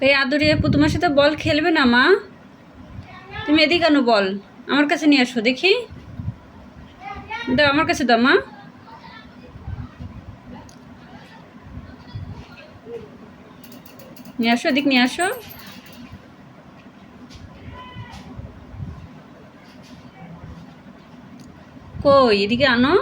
এই আদুরি আপু তোমার সাথে বল খেলবে না মা? তুমি এদিকে আনো বল, আমার কাছে নিয়ে আসো দেখি। দাও আমার কাছে দাও মা। নিয়ে আসো, এদিক নিয়ে আসো। কই এদিকে আনো।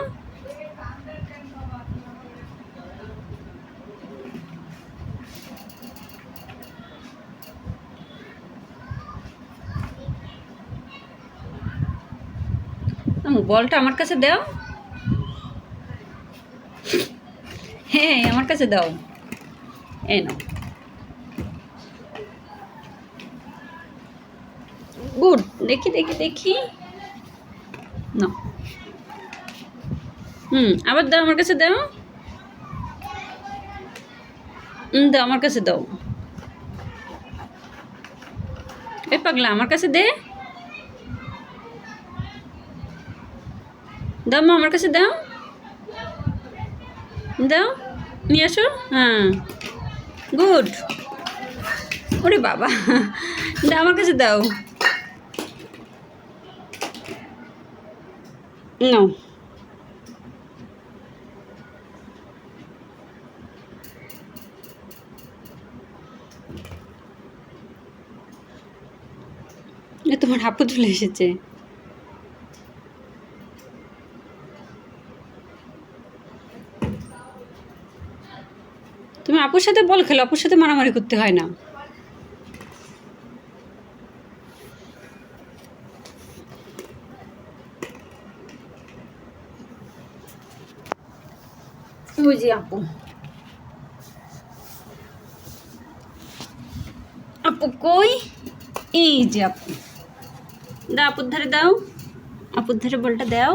বলটা আমার কাছে দাও। হ্যাঁ আমার কাছে দাও। এই নাও। গুড, দেখি দেখি দেখি। নাও। আবার দাও আমার কাছে দাও। দাও আমার কাছে দাও। এই পাগলা আমার কাছে দে। দাও মা আমার কাছে দাও। দাও, নিয়ে আসো। হ্যাঁ গুড। ওরে বাবা, দাও আমার কাছে দাও। নাও। তোমার আপু চলে এসেছে। তুমি আপুর সাথে বল খেলো, আপুর সাথে মারামারি করতে হয় না। বুঝি আপু, আপু কই? এই যে আপু, দাও আপুর ধারে দাও, আপুর ধারে বলটা দাও।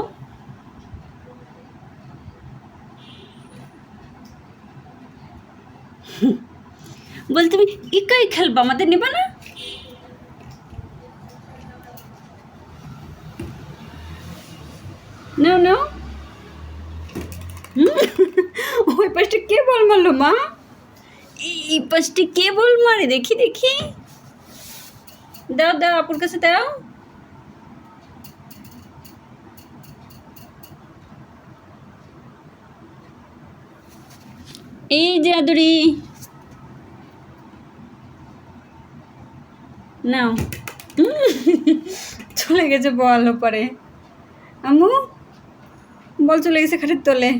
বল তুমি একাই খেলবা, আমাদের নেবা না? নাও নাও। ওই পাশটা কে বল মারলো মা? এই পাশটা কে বল মারে দেখি দেখি। দাও দাও আপুর কাছে দাও। এই যে আদুরি, নাও। চলে গেছে বল ওপারে। আম্মু বল চলে গেছে খাটের তলে।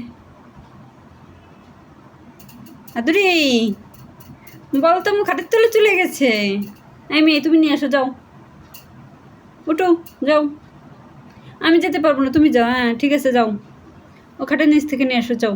আদুরি বল তো আম্মু খাটের তলে চলে গেছে। এই মেয়ে তুমি নিয়ে আসো, যাও উঠো যাও। আমি যেতে পারবো না, তুমি যাও। হ্যাঁ ঠিক আছে যাও, ও খাটের নিচ থেকে নিয়ে আসো যাও।